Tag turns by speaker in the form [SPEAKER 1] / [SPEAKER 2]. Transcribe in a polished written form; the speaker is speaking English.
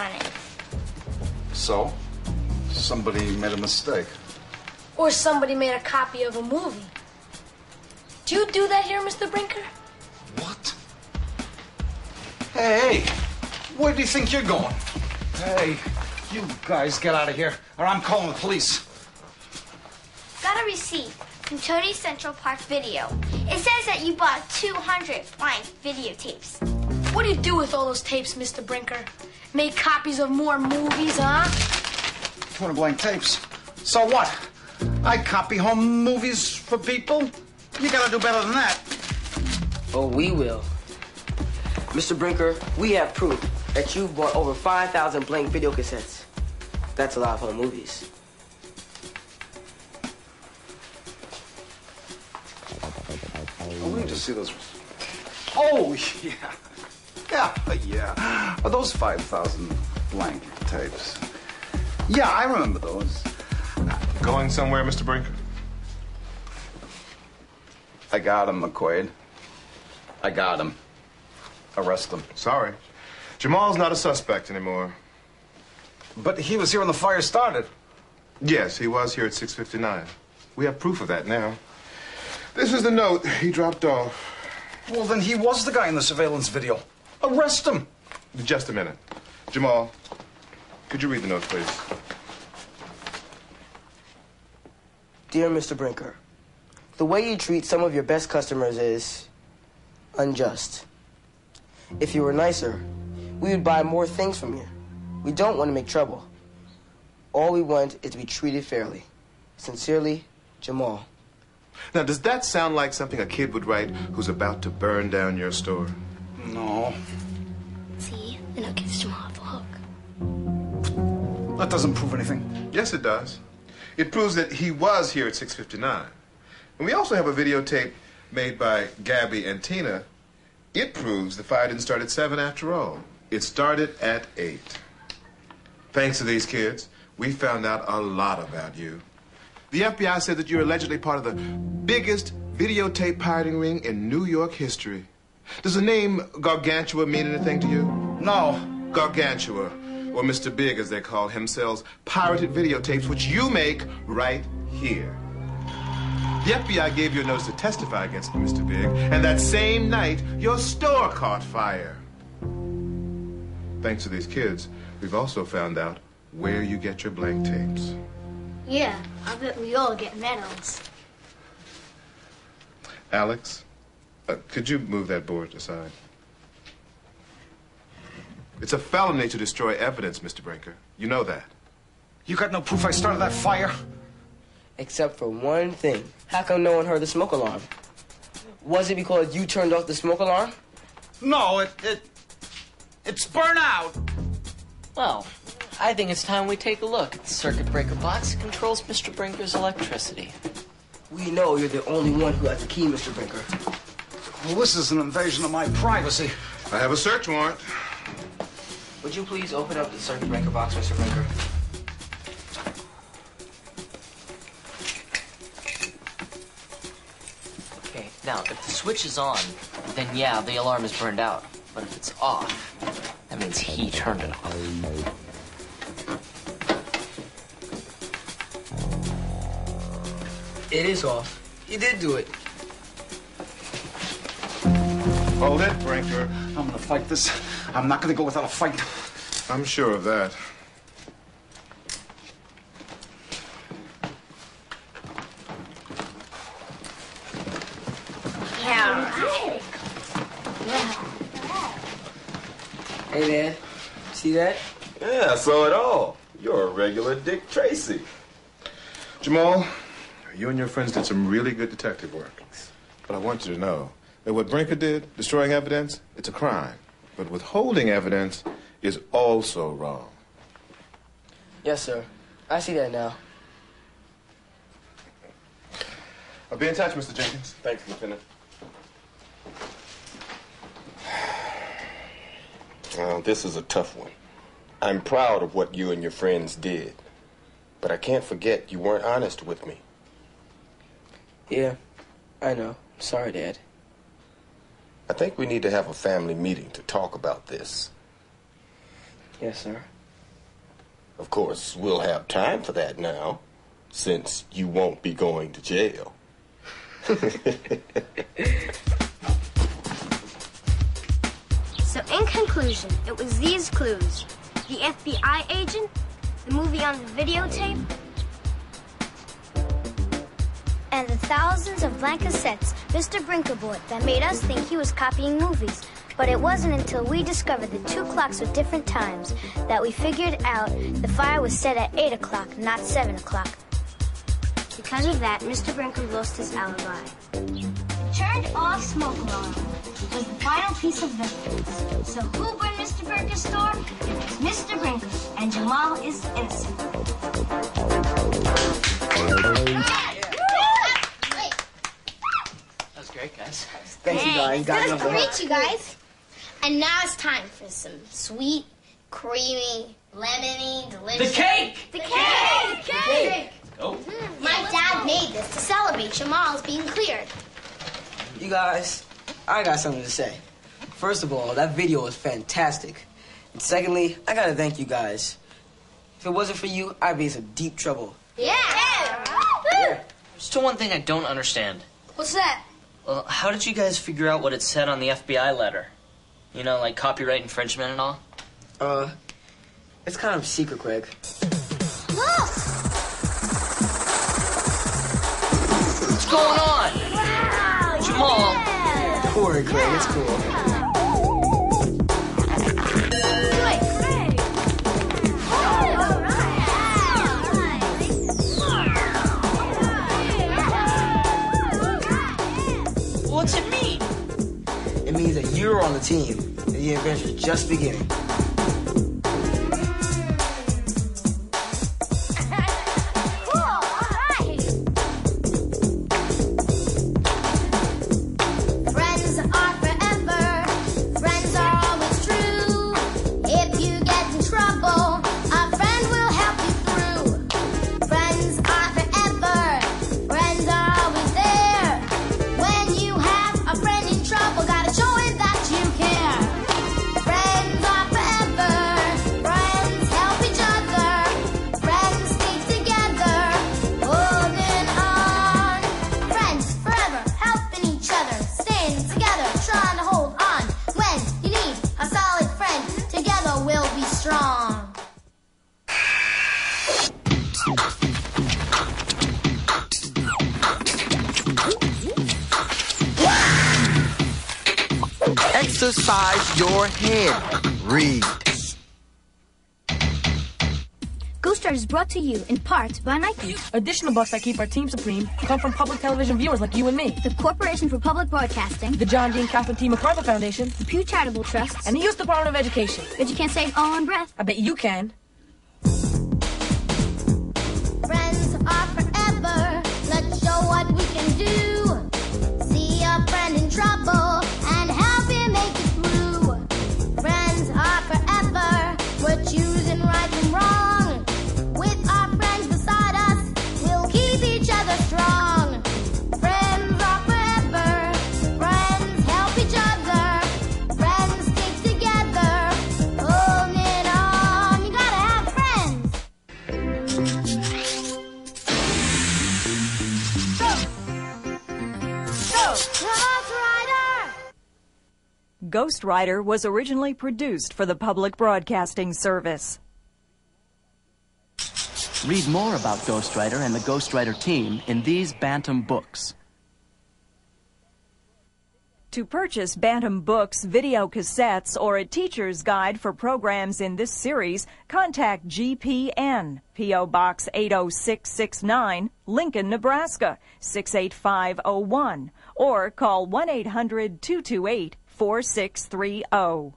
[SPEAKER 1] on it.
[SPEAKER 2] So? Somebody made a mistake.
[SPEAKER 3] Or somebody made a copy of a movie. Do you do that here, Mr. Brinker?
[SPEAKER 2] What? Hey, where do you think you're going? Hey, you guys get out of here, or I'm calling the police.
[SPEAKER 1] Got a receipt from Tony Central Park Video. It says that you bought 200 blank videotapes.
[SPEAKER 3] What do you do with all those tapes, Mr. Brinker? Make copies of more movies, huh?
[SPEAKER 2] 200 blank tapes. So what? I copy home movies for people? You gotta do better than that.
[SPEAKER 4] Oh, we will. Mr. Brinker, we have proof that you've bought over 5,000 blank video cassettes. That's a lot of home movies.
[SPEAKER 2] Oh, let me just see those. Oh, yeah. Yeah. Those 5,000 blank tapes. Yeah, I remember those.
[SPEAKER 5] Going somewhere, Mr. Brinker?
[SPEAKER 2] I got him, McQuaid. I got him. Arrest him.
[SPEAKER 5] Sorry. Jamal's not a suspect anymore.
[SPEAKER 2] But he was here when the fire started.
[SPEAKER 5] Yes, he was here at 6:59. We have proof of that now. This is the note he dropped off.
[SPEAKER 2] Well, then he was the guy in the surveillance video. Arrest him.
[SPEAKER 5] Just a minute. Jamal, could you read the note, please?
[SPEAKER 4] Dear Mr. Brinker, the way you treat some of your best customers is unjust. If you were nicer, we would buy more things from you. We don't want to make trouble. All we want is to be treated fairly. Sincerely, Jamal.
[SPEAKER 5] Now, does that sound like something a kid would write who's about to burn down your store?
[SPEAKER 2] No.
[SPEAKER 1] See? The note gives Jamal the hook.
[SPEAKER 2] That doesn't prove anything.
[SPEAKER 5] Yes, it does. It proves that he was here at 6:59. And we also have a videotape made by Gabby and Tina. It proves the fire didn't start at 7 after all. It started at 8. Thanks to these kids, we found out a lot about you. The FBI said that you're allegedly part of the biggest videotape pirating ring in New York history. Does the name Gargantua mean anything to you?
[SPEAKER 2] No.
[SPEAKER 5] Gargantua, or Mr. Big as they call him, sells pirated videotapes which you make right here. The FBI gave you a notice to testify against Mr. Big, and that same night, your store caught fire. Thanks to these kids, we've also found out where you get your blank tapes.
[SPEAKER 1] Yeah, I bet we all get medals.
[SPEAKER 5] Alex, could you move that board aside? It's a felony to destroy evidence, Mr. Brinker. You know that.
[SPEAKER 2] You got no proof I started that fire?
[SPEAKER 4] Except for one thing. How come no one heard the smoke alarm? Was it because you turned off the smoke alarm?
[SPEAKER 2] No, it's burnt out.
[SPEAKER 6] Well, I think it's time we take a look at the circuit breaker box that controls Mr. Brinker's electricity.
[SPEAKER 4] We know you're the only one who has the key, Mr. Brinker.
[SPEAKER 2] Well, this is an invasion of my privacy.
[SPEAKER 5] I have a search warrant.
[SPEAKER 4] Would you please open up the circuit breaker box, Mr. Brinker?
[SPEAKER 6] Okay, now, if the switch is on, then yeah, the alarm is burned out. But if it's off, that means he turned it off.
[SPEAKER 4] It is off. He did do it.
[SPEAKER 5] Hold it, Brinker.
[SPEAKER 2] I'm gonna fight this. I'm not gonna go without a fight.
[SPEAKER 5] I'm sure of that.
[SPEAKER 4] Hey, Dad. See that?
[SPEAKER 7] Yeah, I saw it all. You're a regular Dick Tracy.
[SPEAKER 5] Jamal, you and your friends did some really good detective work. But I want you to know that what Brinker did, destroying evidence, it's a crime. But withholding evidence is also wrong.
[SPEAKER 4] Yes, sir. I see that now.
[SPEAKER 5] I'll be in touch, Mr. Jenkins.
[SPEAKER 7] Thanks, Lieutenant. This is a tough one. I'm proud of what you and your friends did. But I can't forget you weren't honest with me.
[SPEAKER 4] Yeah, I know. Sorry, Dad.
[SPEAKER 7] I think we need to have a family meeting to talk about this.
[SPEAKER 4] Yes, sir.
[SPEAKER 7] Of course, we'll have time for that now, since you won't be going to jail.
[SPEAKER 1] So in conclusion, it was these clues. The FBI agent, the movie on the videotape, and the thousands of blank cassettes Mr. Brinker bought that made us think he was copying movies. But it wasn't until we discovered the 2 clocks with different times that we figured out the fire was set at 8 o'clock, not 7 o'clock. Because of that, Mr. Brinker lost his alibi. The turned-off smoke alarm was the final piece of evidence. So who burned Mr. Brinker's store? It was Mr. Brinker, and Jamal is innocent.
[SPEAKER 6] That was great, guys.
[SPEAKER 4] Thanks, you guys.
[SPEAKER 1] That was great, you guys. And now it's time for some sweet, creamy, lemony, delicious...
[SPEAKER 6] The cake!
[SPEAKER 1] The cake! The cake!
[SPEAKER 6] Oh.
[SPEAKER 1] My dad made this to celebrate Jamal's being cleared.
[SPEAKER 4] You guys, I got something to say. First of all, that video was fantastic. And secondly, I gotta thank you guys. If it wasn't for you, I'd be in some deep trouble.
[SPEAKER 1] Yeah!
[SPEAKER 6] There's still one thing I don't understand.
[SPEAKER 1] What's that?
[SPEAKER 6] Well, how did you guys figure out what it said on the FBI letter? You know, like copyright infringement and all?
[SPEAKER 4] It's kind of secret, Craig.
[SPEAKER 1] Look!
[SPEAKER 6] What's going on?
[SPEAKER 1] Wow!
[SPEAKER 6] Jamal!
[SPEAKER 1] Yeah.
[SPEAKER 4] Don't worry, Craig. It's cool.
[SPEAKER 1] Wait, Craig!
[SPEAKER 6] What's it mean?
[SPEAKER 4] It means that you're on the team, and the adventure's just beginning.
[SPEAKER 1] Friends are forever. Friends are always true. If you get in trouble, a friend will help you through. Friends are forever. Friends are always there. When you have a friend in trouble, gotta show him that you care. Friends are forever. Friends help each other. Friends stick together, holding on. Friends forever, helping each other, staying together, trying to hold on. When you need a solid friend, together we'll be strong.
[SPEAKER 8] Exercise your head. Read.
[SPEAKER 1] Ghost Rider is brought to you in part by Nike,
[SPEAKER 3] Additional bucks that keep our team supreme come from public television viewers like you and me.
[SPEAKER 1] the Corporation for Public Broadcasting,
[SPEAKER 3] The John Dean Kaufman T. MacArthur Foundation,
[SPEAKER 1] the Pew Charitable Trust,
[SPEAKER 3] and the U.S. Department of Education.
[SPEAKER 1] but you can't say it all in breath.
[SPEAKER 3] I bet you can.
[SPEAKER 1] Friends are forever. Let's show what we can do. See a friend in trouble and help him make it through. Friends are forever. We're choosing right from wrong. With our friends beside us, we'll keep each other strong. Friends are forever. Friends help each other. Friends stick together, holding on. You gotta have friends. Ghost Rider!
[SPEAKER 9] Ghost Rider was originally produced for the Public Broadcasting Service.
[SPEAKER 10] Read more about Ghost Rider and the Ghost Rider team in these Bantam books.
[SPEAKER 9] To purchase Bantam Books video cassettes or a teacher's guide for programs in this series, contact GPN, P.O. Box 80669, Lincoln, Nebraska, 68501, or call 1-800-228-4630.